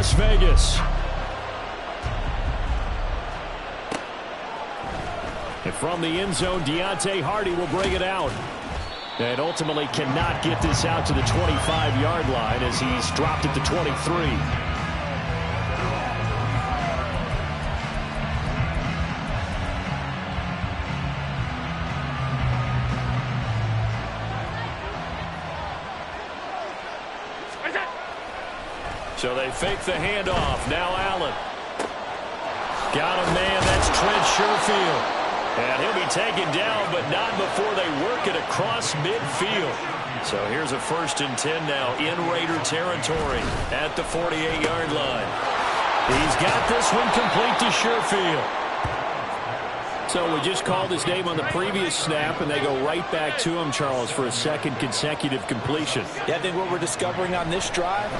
Las Vegas. And from the end zone, Deontay Hardy will bring it out. And ultimately cannot get this out to the 25-yard line as he's dropped it to 23. So they fake the handoff. Now Allen. Got a man. That's Trent Sherfield. And he'll be taken down, but not before they work it across midfield. So here's a 1st and 10 now in Raider territory at the 48-yard line. He's got this one complete to Sherfield. So we just called his name on the previous snap, and they go right back to him, Charles, for a 2nd consecutive completion. Yeah, I think what we're discovering on this drive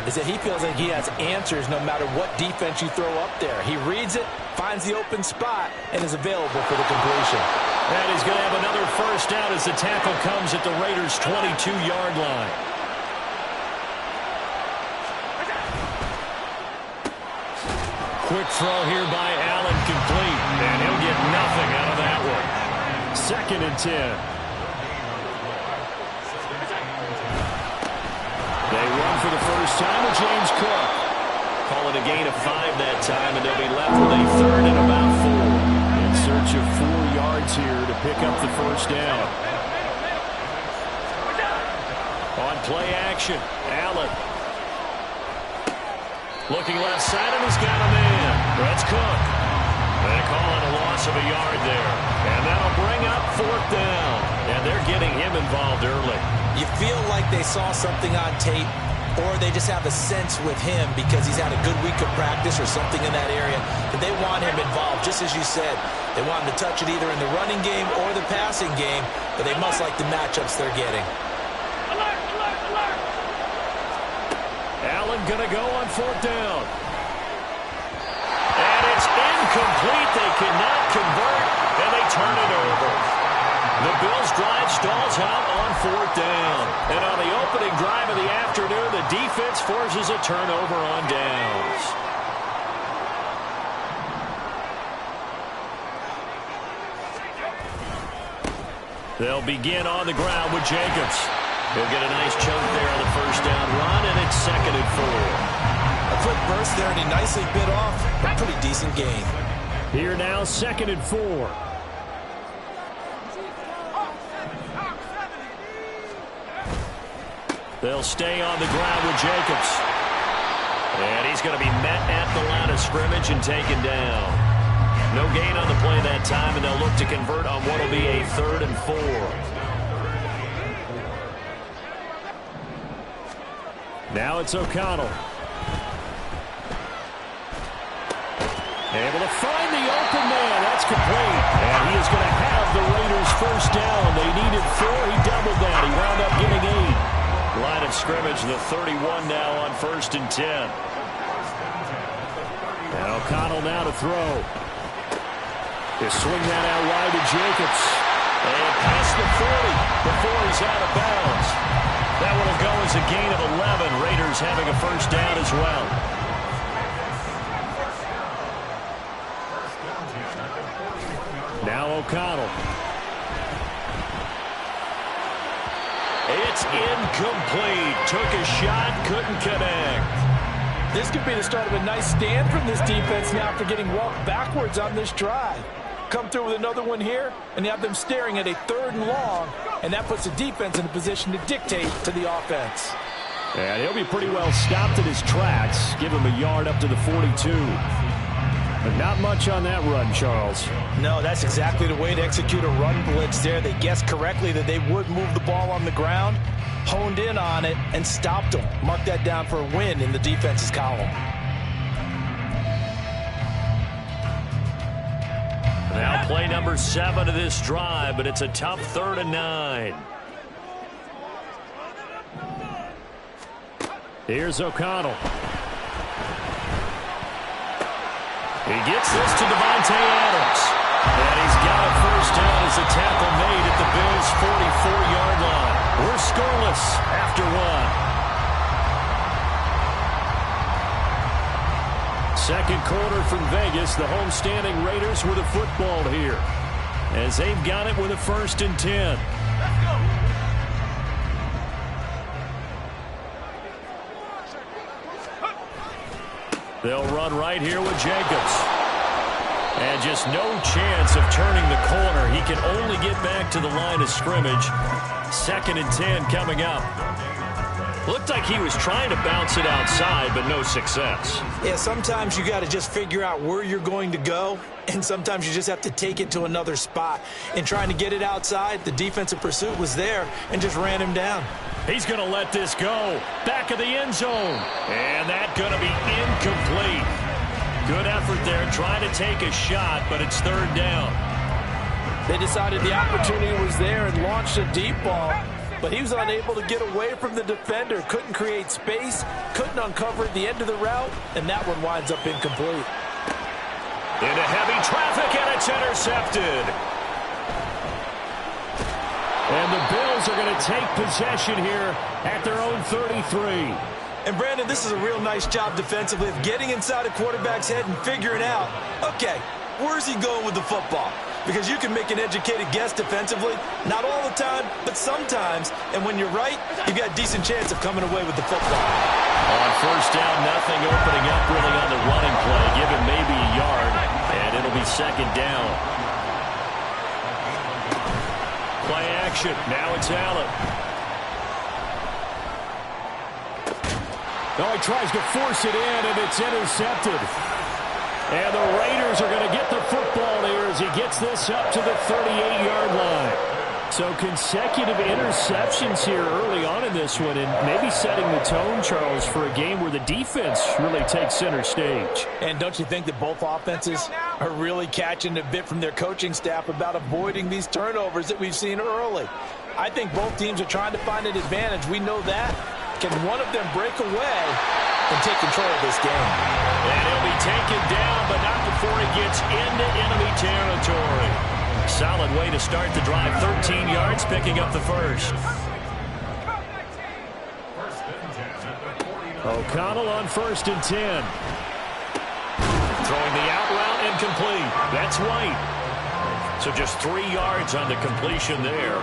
is that he feels like he has answers no matter what defense you throw up there. He reads it, finds the open spot, and is available for the completion. And he's going to have another 1st down as the tackle comes at the Raiders' 22-yard line. Quick throw here by Allen, complete. And he'll get nothing out of that one. 2nd and 10. They run for the 1st time with James Cook. Call it a gain of 5 that time, and they'll be left with a 3rd and about 4. In search of 4 yards here to pick up the 1st down. On play action, Allen. Looking left side, and he's got a man. That's Cook. They call it a loss of a yard there. And that'll bring up 4th down. And they're getting him involved early. You feel like they saw something on tape, or they just have a sense with him because he's had a good week of practice or something in that area, that they want him involved. Just as you said, they want him to touch it either in the running game or the passing game, but they must like the matchups they're getting. Allen going to go on 4th down. And it's incomplete. They cannot convert, and they turn it over. The Bills' drive stalls out on 4th down. And on the opening drive of the afternoon, the defense forces a turnover on downs. They'll begin on the ground with Jacobs. He'll get a nice chunk there on the 1st down run, and it's 2nd and 4. A quick burst there, and he nicely bit off a pretty decent gain. Here now, 2nd and 4. They'll stay on the ground with Jacobs. And he's going to be met at the line of scrimmage and taken down. No gain on the play that time, and they'll look to convert on what will be a 3rd and 4. Now it's O'Connell. Able to find the open man. That's complete. And he is going to have the Raiders' 1st down. They needed 4. He doubled that. He wound up getting 8. Line of scrimmage, the 31 now on 1st and 10. And O'Connell now to throw. He'll swing that out wide to Jacobs. And past the 40 before he's out of bounds. That one will go as a gain of 11. Raiders having a 1st down as well. Now O'Connell. It's incomplete. Took a shot, couldn't connect. This could be the start of a nice stand from this defense now after getting walked backwards on this drive. Come through with another one here, and you have them staring at a 3rd and long, and that puts the defense in a position to dictate to the offense. And he'll be pretty well stopped in his tracks. Give him a yard up to the 42. But not much on that run, Charles. No, that's exactly the way to execute a run blitz there. They guessed correctly that they would move the ball on the ground, honed in on it, and stopped them. Mark that down for a win in the defense's column. Now play number 7 of this drive, but it's a tough 3rd and 9. Here's O'Connell. He gets this to Devontae Adams. And he's got a 1st down as the tackle made at the Bills' 44-yard line. We're scoreless after 1. Second quarter from Vegas. The homestanding Raiders with a football here, as they've got it with a 1st and 10. They'll run right here with Jacobs. And just no chance of turning the corner. He can only get back to the line of scrimmage. 2nd and 10 coming up. Looked like he was trying to bounce it outside, but no success. Yeah, sometimes you got to just figure out where you're going to go, and sometimes you just have to take it to another spot. In trying to get it outside, the defensive pursuit was there and just ran him down. He's going to let this go. Back of the end zone. And that's going to be incomplete. Good effort there, trying to take a shot, but it's 3rd down. They decided the opportunity was there and launched a deep ball, but he was unable to get away from the defender. Couldn't create space, couldn't uncover the end of the route, and that one winds up incomplete. Into heavy traffic, and it's intercepted. And the Bills are going to take possession here at their own 33. And, Brandon, this is a real nice job defensively of getting inside a quarterback's head and figuring out, okay, where's he going with the football? Because you can make an educated guess defensively, not all the time, but sometimes. And when you're right, you've got a decent chance of coming away with the football. On 1st down, nothing opening up really on the running play. Give him maybe a yard, and it'll be 2nd down. Play action. Now it's Allen. Oh, he tries to force it in, and it's intercepted. And the Raiders are going to get the football here as he gets this up to the 38-yard line. So consecutive interceptions here early on in this one, and maybe setting the tone, Charles, for a game where the defense really takes center stage. And don't you think that both offenses are really catching a bit from their coaching staff about avoiding these turnovers that we've seen early? I think both teams are trying to find an advantage. We know that. Can one of them break away and take control of this game? And he'll be taken down, but not before he gets into enemy territory. Solid way to start the drive. 13 yards, picking up the 1st. O'Connell on 1st and 10. Throwing the out route, incomplete. That's White. So just 3 yards on the completion there.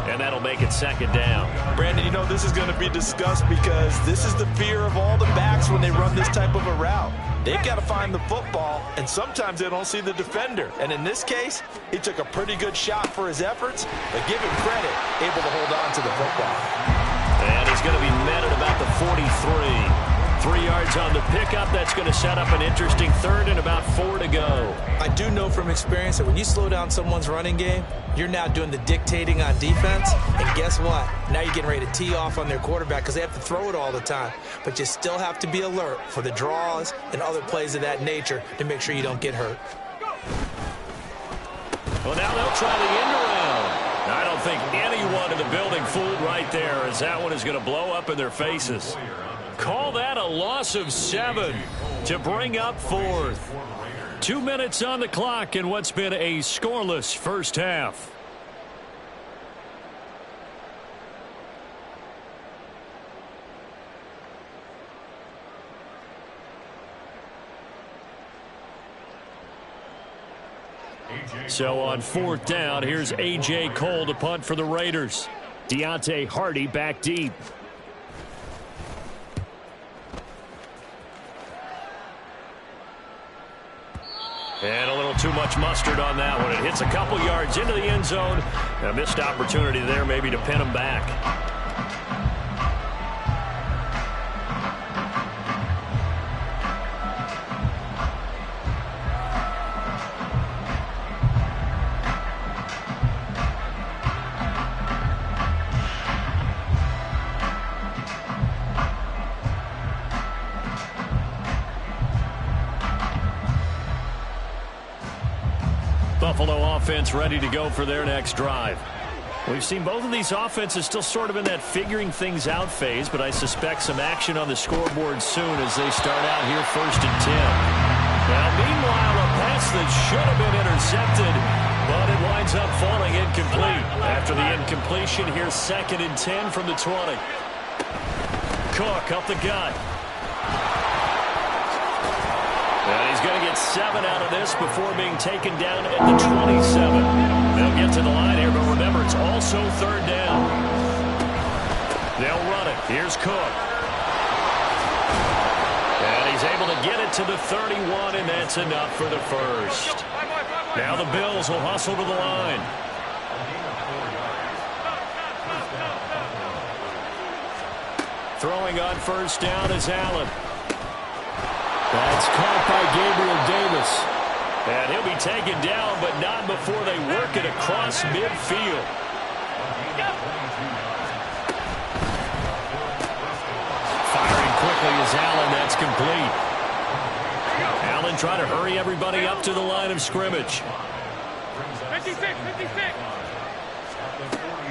And that'll make it 2nd down. Brandon, you know, this is going to be discussed because this is the fear of all the backs when they run this type of a route. They've got to find the football, and sometimes they don't see the defender. And in this case, he took a pretty good shot for his efforts, but give him credit, able to hold on to the football. And he's going to be met at about the 43. 3 yards on the pickup. That's going to set up an interesting 3rd and about 4 to go. I do know from experience that when you slow down someone's running game, you're now doing the dictating on defense. And guess what? Now you're getting ready to tee off on their quarterback because they have to throw it all the time. But you still have to be alert for the draws and other plays of that nature to make sure you don't get hurt. Well, now they'll try the end around. I don't think anyone in the building fooled right there, as that one is going to blow up in their faces. Call that a loss of 7 to bring up 4th. 2 minutes on the clock in what's been a scoreless first half. So on 4th down, here's A.J. Cole to punt for the Raiders. Deontay Hardy back deep. And a little too much mustard on that one. It hits a couple yards into the end zone. A missed opportunity there maybe to pin him back. Buffalo offense ready to go for their next drive. We've seen both of these offenses still sort of in that figuring things out phase, but I suspect some action on the scoreboard soon as they start out here 1st and 10. Now, meanwhile, a pass that should have been intercepted, but it winds up falling incomplete. After the incompletion, here's 2nd and 10 from the 20. Cook up the gut. And he's going to get 7 out of this before being taken down at the 27. They'll get to the line here, but remember, it's also 3rd down. They'll run it. Here's Cook. And he's able to get it to the 31, and that's enough for the first. Now the Bills will hustle to the line. Throwing on 1st down is Allen. That's caught by Gabriel Davis. And he'll be taken down, but not before they work it across midfield. Firing quickly is Allen. That's complete. Allen trying to hurry everybody up to the line of scrimmage. 56.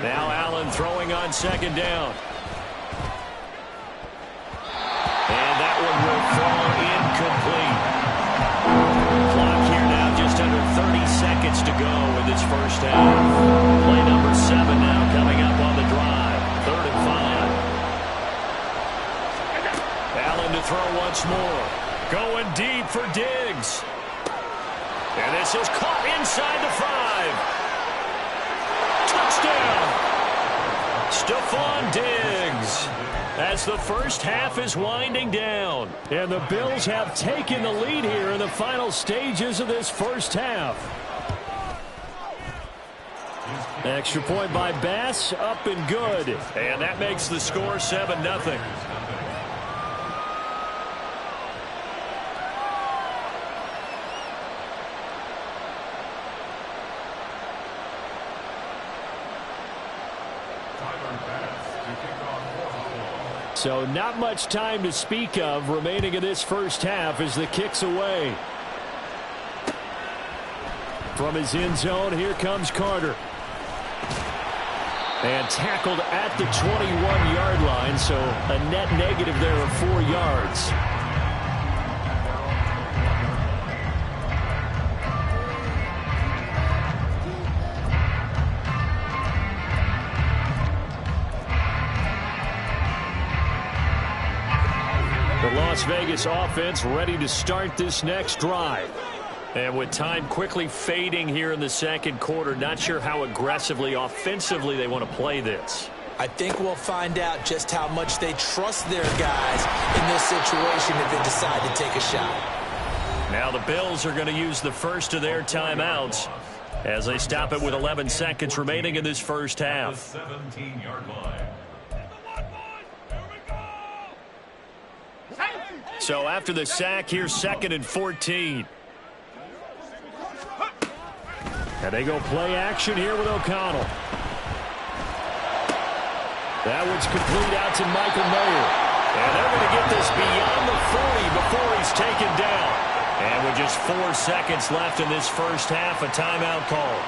Now Allen throwing on 2nd down. And that one will fall incomplete. Clock here now just under 30 seconds to go in this first half. Play number 7 now coming up on the drive. 3rd and 5. Allen to throw once more. Going deep for Diggs. And this is caught inside the 5. Touchdown. Stephon Diggs. As the first half is winding down. And the Bills have taken the lead here in the final stages of this first half. Extra point by Bass, up and good. And that makes the score 7-0. So not much time to speak of remaining in this first half as the kick's away. From his end zone, here comes Carter. And tackled at the 21-yard line, so a net negative there of 4 yards. The Las Vegas offense ready to start this next drive. And with time quickly fading here in the second quarter, not sure how aggressively, offensively they want to play this. I think we'll find out just how much they trust their guys in this situation if they decide to take a shot. Now the Bills are going to use the first of their timeouts as they stop it with 11 seconds remaining in this first half. 17-yard line. So after the sack, here's 2nd and 14. And they go play action here with O'Connell. That one's complete out to Michael Mayer. And they're going to get this beyond the 40 before he's taken down. And with just 4 seconds left in this first half, a timeout call.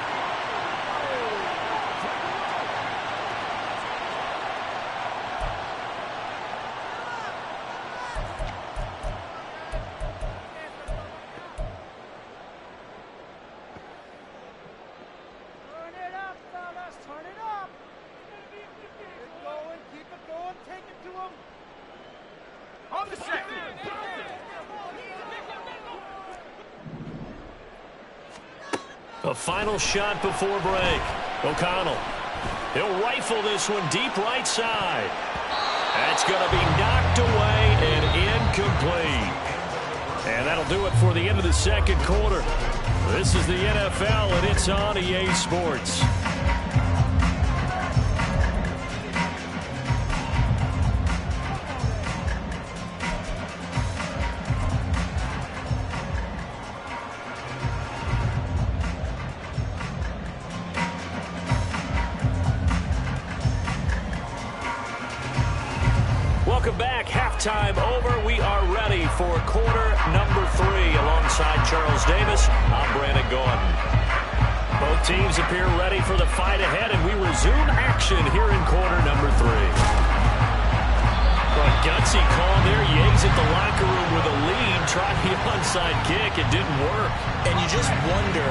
A final shot before break. O'Connell. He'll rifle this one deep right side. That's going to be knocked away and incomplete. And that'll do it for the end of the second quarter. This is the NFL, and it's on EA Sports. Welcome back. Halftime over. We are ready for quarter number 3 alongside Charles Davis. I'm Brandon Gordon. Both teams appear ready for the fight ahead, and we resume action here in quarter number 3. A gutsy call there. Yates at the locker room with a lead. Tried the onside kick. It didn't work. And you just wonder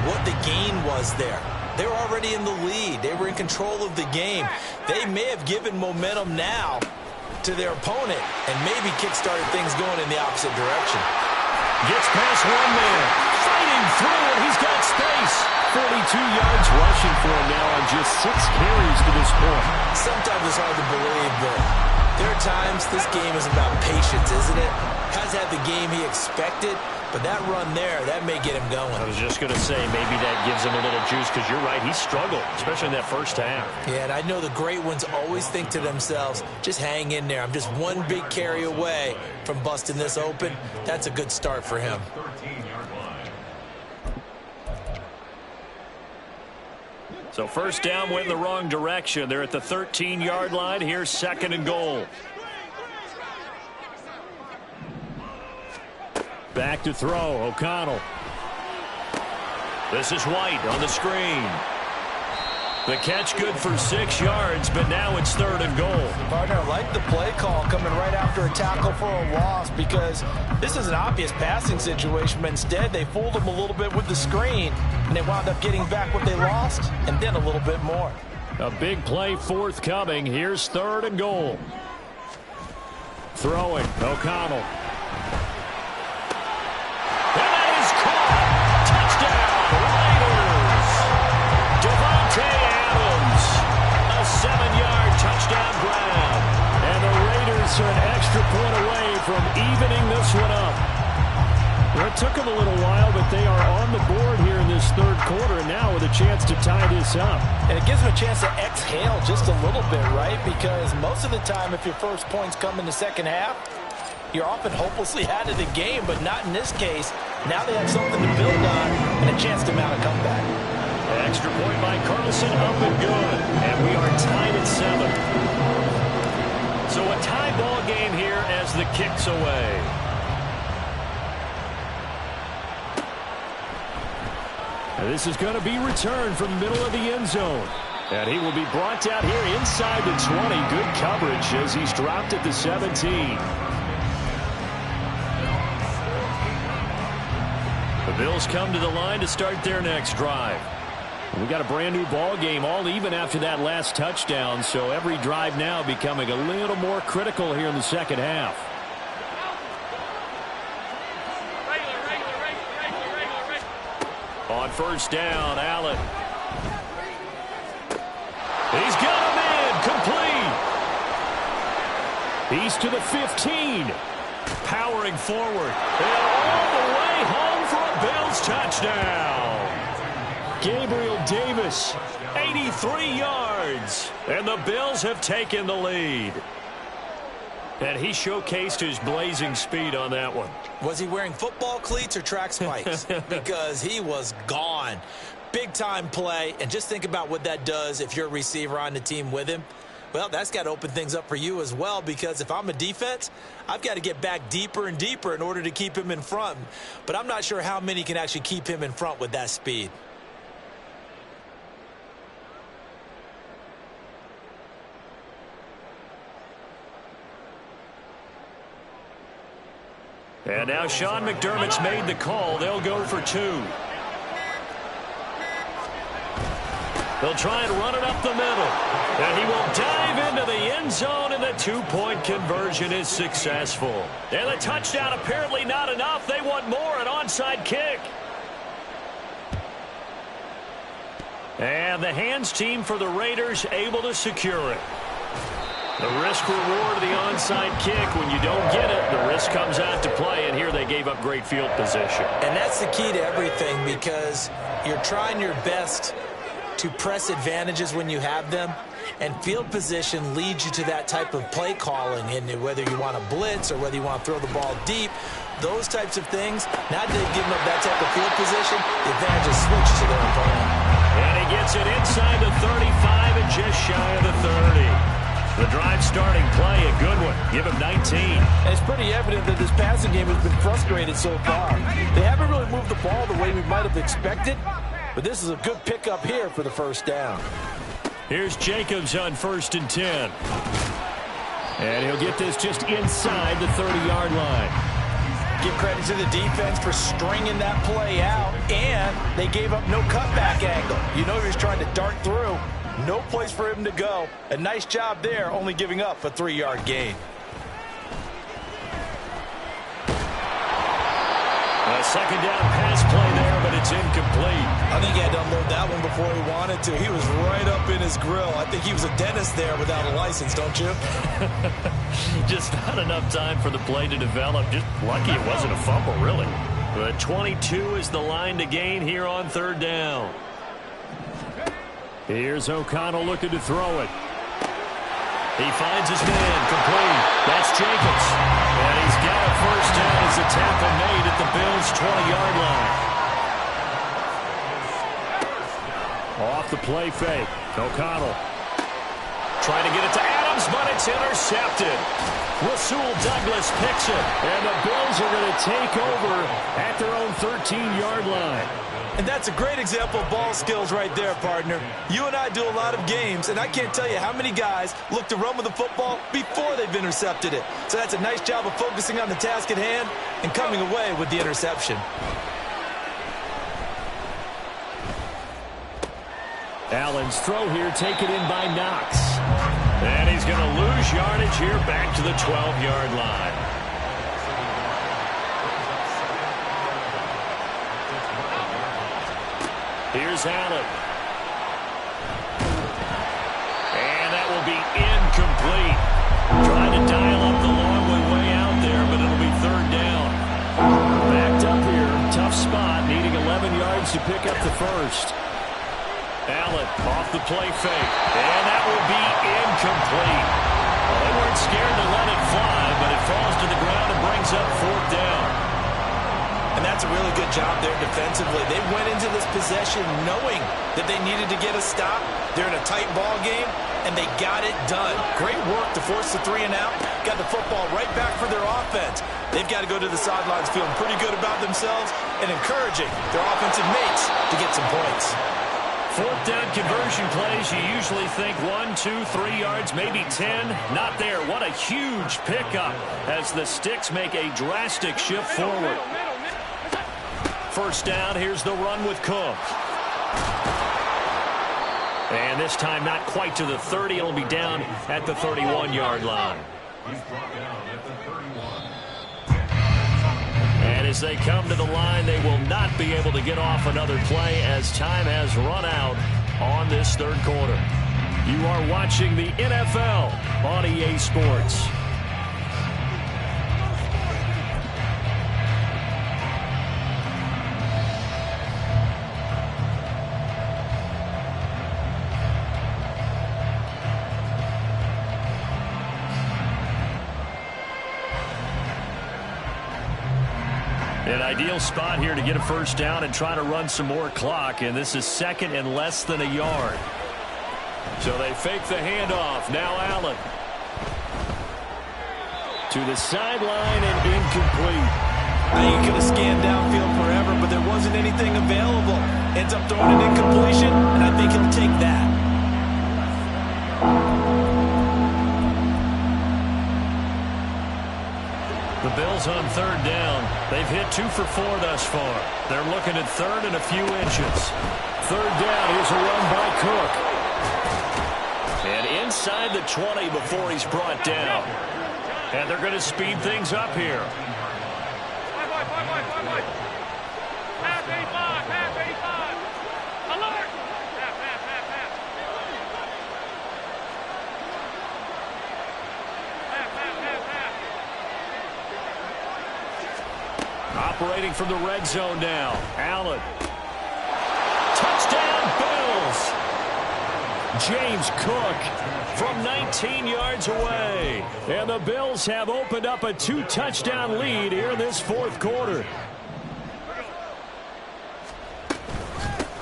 what the gain was there. They were already in the lead. They were in control of the game. They may have given momentum now to their opponent and maybe kick-started things going in the opposite direction. Gets past one man. Fighting through it. He's got space. 42 yards rushing for him now on just 6 carries to this point. Sometimes it's hard to believe, but there are times this game is about patience, isn't it? Hasn't had the game he expected, but that run there, that may get him going. I was just going to say, maybe that gives him a little juice, because you're right, he struggled, especially in that first half. Yeah, and I know the great ones always think to themselves, just hang in there. I'm just one big carry away from busting this open. That's a good start for him. So first down went in the wrong direction. They're at the 13-yard line. Here's 2nd and goal. Back to throw, O'Connell. This is White on the screen. The catch good for 6 yards, but now it's 3rd and goal. Partner, I like the play call coming right after a tackle for a loss, because this is an obvious passing situation, but instead they fooled him a little bit with the screen, and they wound up getting back what they lost, and then a little bit more. A big play forthcoming. Here's 3rd and goal. Throwing, O'Connell. And that is caught. Touchdown, Raiders. Devontae Adams. A 7-yard touchdown grab. And the Raiders are an extra point away from evening this one up. Well, it took them a little while, but they are on the board here in this 3rd quarter, and now with a chance to tie this up. And it gives them a chance to exhale just a little bit, right? Because most of the time, if your first points come in the second half, you're often hopelessly out of the game, but not in this case. Now they have something to build on and a chance to mount a comeback. Extra point by Carlson, up and good. And we are tied at 7. So a tie ball game here as the kick's away. And this is going to be returned from the middle of the end zone. And he will be brought down here inside the 20. Good coverage as he's dropped at the 17. The Bills come to the line to start their next drive. We got a brand new ball game, all even after that last touchdown, so every drive now becoming a little more critical here in the second half. On first down, Allen. He's got him in, complete. He's to the 15. Powering forward. And all the way home for a Bills touchdown. Gabriel Davis, 83 yards. And the Bills have taken the lead. And he showcased his blazing speed on that one. Was he wearing football cleats or track spikes? Because he was gone. Big-time play, and just think about what that does if you're a receiver on the team with him. Well, that's got to open things up for you as well, because if I'm a defense, I've got to get back deeper and deeper in order to keep him in front. But I'm not sure how many can actually keep him in front with that speed. And now Sean McDermott's made the call. They'll go for 2. They'll try and run it up the middle. And he will dive into the end zone, and the 2-point conversion is successful. And the touchdown apparently not enough. They want more, an onside kick. And the hands team for the Raiders able to secure it. The risk-reward of the onside kick, when you don't get it, the risk comes out to play, and here they gave up great field position. And that's the key to everything, because you're trying your best to press advantages when you have them, and field position leads you to that type of play calling, and whether you want to blitz or whether you want to throw the ball deep, those types of things, now that they've given up that type of field position, the advantage is switched to their opponent. And he gets it inside the 35 and just shy of the 30. The drive starting play, a good one. Give him 19. And it's pretty evident that this passing game has been frustrated so far. They haven't really moved the ball the way we might have expected, but this is a good pickup here for the first down. Here's Jacobs on 1st and 10. And he'll get this just inside the 30-yard line. Give credit to the defense for stringing that play out, and they gave up no cutback angle. You know he was trying to dart through. No place for him to go. A nice job there, only giving up a 3-yard gain. second down pass play there, but it's incomplete. I think he had to unload that one before he wanted to. He was right up in his grill. I think he was a dentist there without a license, don't you? Just not enough time for the play to develop. Just lucky it wasn't a fumble, really. But 22 is the line to gain here on third down. Here's O'Connell looking to throw it. He finds his man, complete. That's Jacobs. And he's got a first down as the tackle made at the Bills' 20-yard line. Off the play fake. O'Connell trying to get it to Adams, but it's intercepted. Rasul Douglas picks it, and the Bills are going to take over at their own 13-yard line. And that's a great example of ball skills right there, partner. You and I do a lot of games, and I can't tell you how many guys look to run with the football before they've intercepted it. So that's a nice job of focusing on the task at hand and coming away with the interception. Allen's throw here taken in by Knox. And he's going to lose yardage here back to the 12-yard line. Here's Allen. And that will be incomplete. Trying to dial up the long way out there, but it'll be third down. Backed up here. Tough spot. Needing 11 yards to pick up the first. Allen off the play fake. And that will be incomplete. Well, they weren't scared to let it fly, but it falls to the ground and brings up fourth down. And that's a really good job there defensively. They went into this possession knowing that they needed to get a stop. They're in a tight ball game, and they got it done. Great work to force the 3 and out. Got the football right back for their offense. They've got to go to the sidelines feeling pretty good about themselves and encouraging their offensive mates to get some points. Fourth down conversion plays, you usually think 1, 2, 3 yards, maybe 10. Not there. What a huge pickup as the Sticks make a drastic shift forward. First down, here's the run with Cook. And this time not quite to the 30. It'll be down at the 31-yard line. He's brought down at the 31. And as they come to the line, they will not be able to get off another play as time has run out on this third quarter. You are watching the NFL on EA Sports. An ideal spot here to get a first down and try to run some more clock, and this is second and less than a yard. So they fake the handoff. Now Allen. To the sideline and incomplete. I think he could have scanned downfield forever, but there wasn't anything available. Ends up throwing an incompletion, and I think he'll take that. The Bills on third down. They've hit 2 for 4 thus far. They're looking at third and a few inches. Third down. Here's a run by Cook. And inside the 20 before he's brought down. And they're going to speed things up here. Operating from the red zone now. Allen. Touchdown, Bills. James Cook from 19 yards away. And the Bills have opened up a 2-touchdown lead here in this fourth quarter.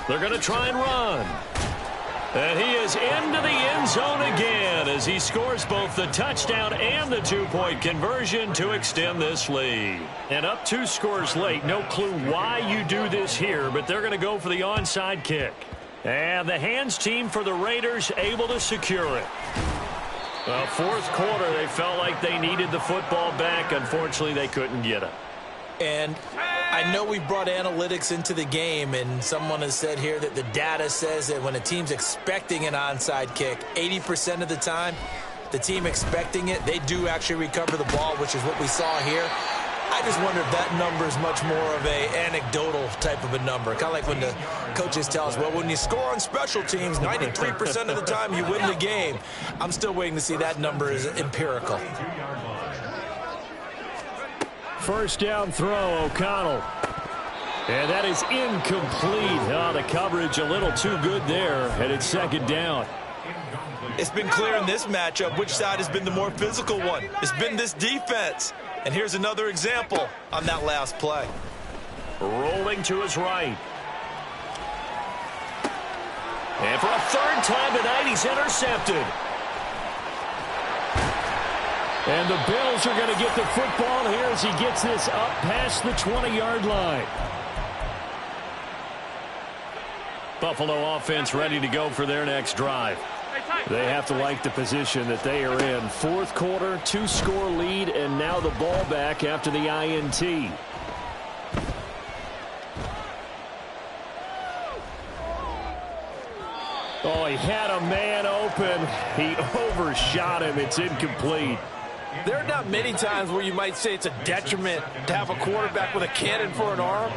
They're going to try and run. And he is into the end zone again as he scores both the touchdown and the 2-point conversion to extend this lead. And up 2 scores late. No clue why you do this here, but they're going to go for the onside kick. And the hands team for the Raiders able to secure it. Well, fourth quarter, they felt like they needed the football back. Unfortunately, they couldn't get it. And I know we brought analytics into the game, and someone has said here that the data says that when a team's expecting an onside kick, 80% of the time, the team expecting it, they do actually recover the ball, which is what we saw here. I just wonder if that number is much more of a anecdotal type of a number. Kind of like when the coaches tell us, well, when you score on special teams, 93% of the time you win the game. I'm still waiting to see that number is empirical. First down throw, O'Connell. And that is incomplete. Oh, the coverage a little too good there, and it's second down. It's been clear in this matchup which side has been the more physical one. It's been this defense. And here's another example on that last play. Rolling to his right. And for a third time tonight, he's intercepted. And the Bills are going to get the football here as he gets this up past the 20-yard line. Buffalo offense ready to go for their next drive. They have to like the position that they are in. Fourth quarter, 2-score lead, and now the ball back after the INT. Oh, he had a man open. He overshot him. It's incomplete. There are not many times where you might say it's a detriment to have a quarterback with a cannon for an arm.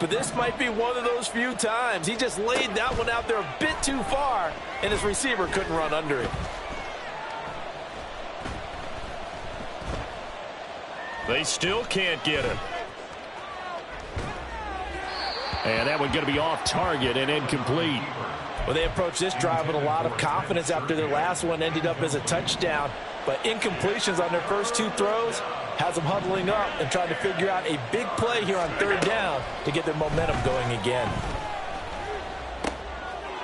But this might be one of those few times. He just laid that one out there a bit too far, and his receiver couldn't run under it. They still can't get him. And that one going to be off target and incomplete. Well, they approached this drive with a lot of confidence after their last one ended up as a touchdown. But incompletions on their first two throws has them huddling up and trying to figure out a big play here on third down to get their momentum going again.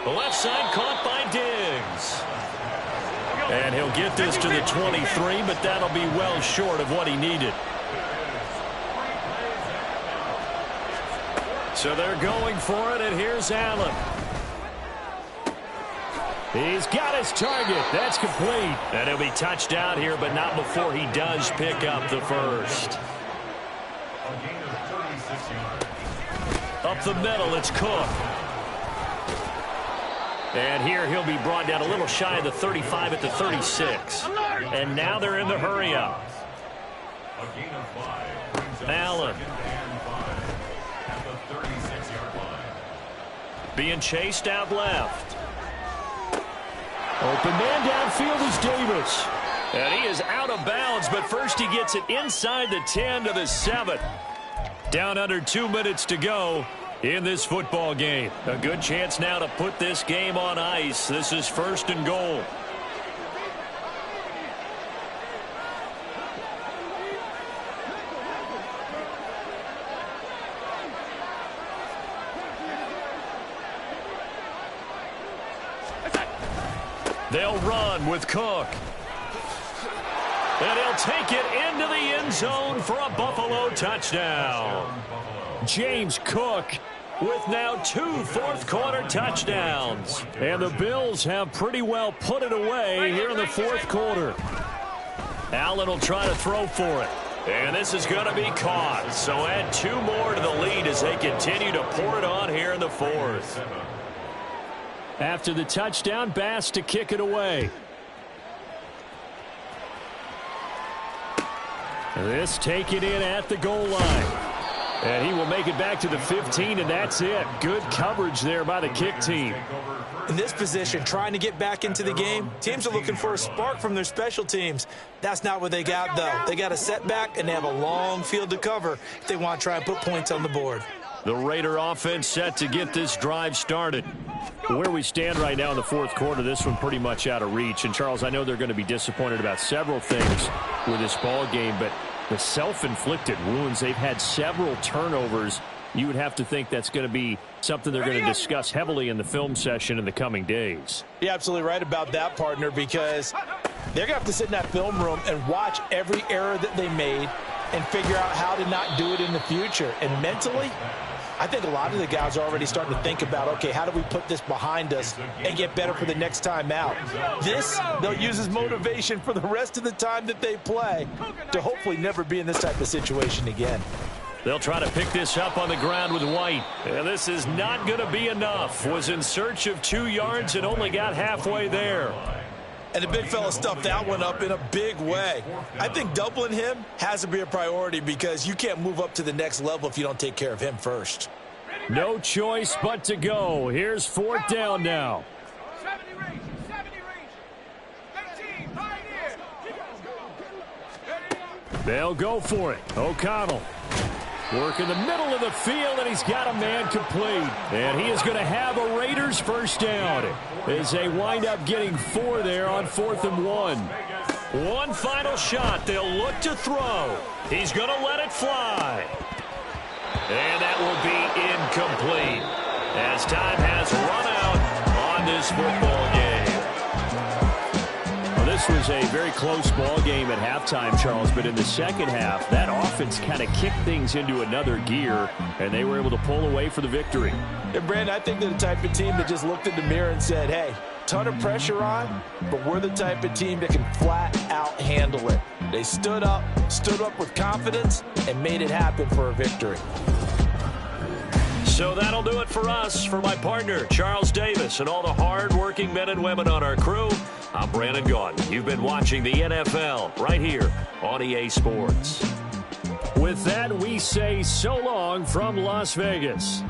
The left side caught by Diggs. And he'll get this to the 23, but that'll be well short of what he needed. So they're going for it, and here's Allen. He's got his target. That's complete. And he'll be touched out here, but not before he does pick up the first. Up the middle, it's Cook. And here he'll be brought down a little shy of the 35 at the 36. And now they're in the hurry-up. Allen. Being chased out left. Open man downfield is Davis. And he is out of bounds, but first he gets it inside the 10 to the 7. Down under 2 minutes to go in this football game. A good chance now to put this game on ice. This is first and goal. They'll run with Cook. And he'll take it into the end zone for a Buffalo touchdown. James Cook with now 2 fourth-quarter touchdowns. And the Bills have pretty well put it away here in the fourth quarter. Allen will try to throw for it. And this is going to be caught. So add 2 more to the lead as they continue to pour it on here in the fourth. After the touchdown, Bass to kick it away. This taken in at the goal line. And he will make it back to the 15, and that's it. Good coverage there by the kick team. In this position, trying to get back into the game, teams are looking for a spark from their special teams. That's not what they got, though. They got a setback, and they have a long field to cover if they want to try and put points on the board. The Raider offense set to get this drive started. Where we stand right now in the fourth quarter, this one pretty much out of reach. And, Charles, I know they're going to be disappointed about several things with this ball game, but the self-inflicted wounds, they've had several turnovers. You would have to think that's going to be something they're going to discuss heavily in the film session in the coming days. You're absolutely right about that, partner, because they're going to have to sit in that film room and watch every error that they made and figure out how to not do it in the future. And mentally, I think a lot of the guys are already starting to think about, okay, how do we put this behind us and get better for the next time out? This, they'll use as motivation for the rest of the time that they play to hopefully never be in this type of situation again. They'll try to pick this up on the ground with White. And this is not going to be enough. Was in search of 2 yards and only got halfway there. And the big fella stuffed that one up in a big way. I think doubling him has to be a priority because you can't move up to the next level if you don't take care of him first. No choice but to go. Here's fourth down now. They'll go for it. O'Connell. Work in the middle of the field, and he's got a man complete. And he is going to have a Raiders first down as they wind up getting 4 there on 4th and 1. One final shot. They'll look to throw. He's going to let it fly. And that will be incomplete as time has run out on this football game. Well, this was a very close ball game at halftime, Charles, but in the second half, that offense kind of kicked things into another gear, and they were able to pull away for the victory. And Brandon, I think they're the type of team that just looked in the mirror and said, hey, ton of pressure on, but we're the type of team that can flat out handle it. They stood up with confidence, and made it happen for a victory. So that'll do it for us. For my partner, Charles Davis, and all the hard-working men and women on our crew, I'm Brandon Gaudin. You've been watching the NFL right here on EA Sports. With that, we say so long from Las Vegas.